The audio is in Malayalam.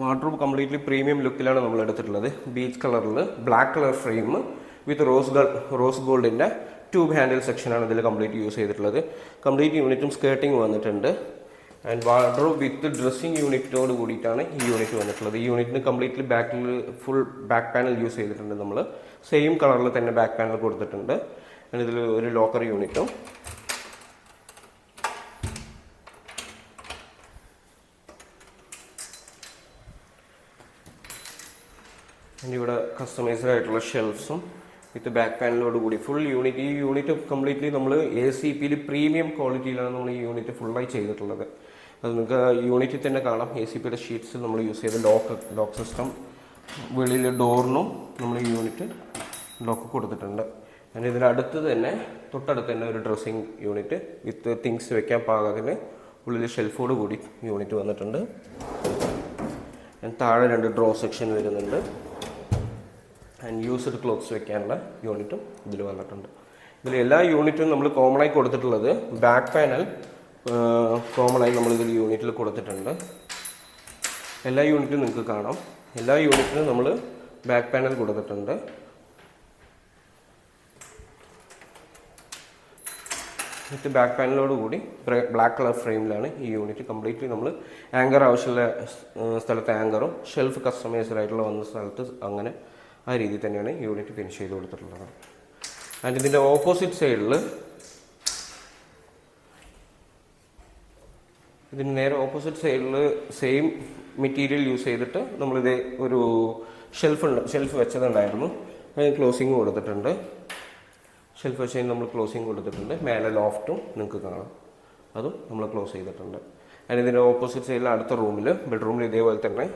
വാർഡ്രോബ് കംപ്ലീറ്റ്ലി പ്രീമിയം ലുക്കിലാണ് നമ്മൾ എടുത്തിട്ടുള്ളത്. ബീച്ച് കളറിൽ black colour frame with rose ഗോൾഡിൻ്റെ ട്യൂബ് ഹാൻഡിൽ സെക്ഷനാണ് ഇതിൽ കംപ്ലീറ്റ് യൂസ് ചെയ്തിട്ടുള്ളത്. കംപ്ലീറ്റ് യൂണിറ്റും സ്കേർട്ടിങ് വന്നിട്ടുണ്ട്. ആൻഡ് വാർഡ്രോബ് വിത്ത് ഡ്രസ്സിങ് യൂണിറ്റോട് കൂടിയിട്ടാണ് ഈ യൂണിറ്റ് വന്നിട്ടുള്ളത്. ഈ യൂണിറ്റിന് കംപ്ലീറ്റ്ലി ബാക്കിൽ ഫുൾ ബാക്ക് പാനൽ യൂസ് ചെയ്തിട്ടുണ്ട്. നമ്മൾ സെയിം കളറിൽ തന്നെ ബാക്ക് പാനൽ കൊടുത്തിട്ടുണ്ട്. ആൻഡ് ഇതിൽ ഒരു ലോക്കർ യൂണിറ്റും ഇവിടെ കസ്റ്റമൈസ്ഡ് ആയിട്ടുള്ള ഷെൽഫ്സും വിത്ത് ബാക്ക് പാനലോട് കൂടി ഫുൾ യൂണിറ്റ്. ഈ യൂണിറ്റ് കംപ്ലീറ്റ്ലി നമ്മൾ ACPയിൽ പ്രീമിയം ക്വാളിറ്റിയിലാണ് നമ്മൾ ഈ യൂണിറ്റ് ഫുള്ളായി ചെയ്തിട്ടുള്ളത്. അത് നിങ്ങൾക്ക് യൂണിറ്റിൽ തന്നെ കാണാം. ACPയുടെ ഷീറ്റ്സിൽ നമ്മൾ യൂസ് ചെയ്ത ലോക്ക് സിസ്റ്റം, വെളിയിൽ ഡോറിനും നമ്മൾ ഈ യൂണിറ്റ് ലോക്ക് കൊടുത്തിട്ടുണ്ട്. അതിന് ഇതിനടുത്ത് തന്നെ തൊട്ടടുത്ത് തന്നെ ഒരു ഡ്രസ്സിങ് യൂണിറ്റ് വിത്ത് തിങ്സ് വെക്കാൻ പാകത്തിന് ഉള്ളിൽ ഷെൽഫോട് കൂടി യൂണിറ്റ് വന്നിട്ടുണ്ട്. താഴെ 2 ഡ്രോ സെക്ഷൻ വരുന്നുണ്ട്. ആൻഡ് യൂസ്ഡ് ക്ലോത്ത്സ് വെക്കാനുള്ള യൂണിറ്റും ഇതിൽ വന്നിട്ടുണ്ട്. ഇതിൽ എല്ലാ യൂണിറ്റും നമ്മൾ കോമണായി കൊടുത്തിട്ടുള്ളത് ബാക്ക് പാനൽ കോമണായി നമ്മളിതിൽ യൂണിറ്റിൽ കൊടുത്തിട്ടുണ്ട്. എല്ലാ യൂണിറ്റും നിങ്ങൾക്ക് കാണാം. എല്ലാ യൂണിറ്റിനും നമ്മൾ ബാക്ക് പാനൽ കൊടുത്തിട്ടുണ്ട്. വിത്ത് ബാക്ക് പാനലോട് കൂടി ബ്ലാക്ക് കളർ ഫ്രെയിമിലാണ് ഈ യൂണിറ്റ് കംപ്ലീറ്റ്ലി നമ്മൾ ആങ്കർ ആവശ്യമുള്ള സ്ഥലത്ത് ആങ്കറും ഷെൽഫ് കസ്റ്റമൈസ്ഡ് ആയിട്ടുള്ള വന്ന സ്ഥലത്ത് അങ്ങനെ ആ രീതിയിൽ തന്നെയാണ് യൂണിറ്റ് ഫിനിഷ് ചെയ്ത് കൊടുത്തിട്ടുള്ളത്. ആൻഡ് ഇതിൻ്റെ ഓപ്പോസിറ്റ് സൈഡിൽ ഇതിന് നേരെ ഓപ്പോസിറ്റ് സൈഡിൽ സെയിം മെറ്റീരിയൽ യൂസ് ചെയ്തിട്ട് നമ്മളിത് ഒരു ഷെൽഫ് വെച്ചതുണ്ടായിരുന്നു. അതിന് ക്ലോസിങ് കൊടുത്തിട്ടുണ്ട്. ഷെൽഫ് വെച്ചതിന് നമ്മൾ ക്ലോസിങ് കൊടുത്തിട്ടുണ്ട്. മേലെ ലോഫ്റ്റും നിങ്ങൾക്ക് കാണാം, അതും നമ്മൾ ക്ലോസ് ചെയ്തിട്ടുണ്ട്. അതിന് ഇതിൻ്റെ ഓപ്പോസിറ്റ് സൈഡിൽ അടുത്ത ബെഡ്റൂമിൽ ഇതേപോലെ തന്നെ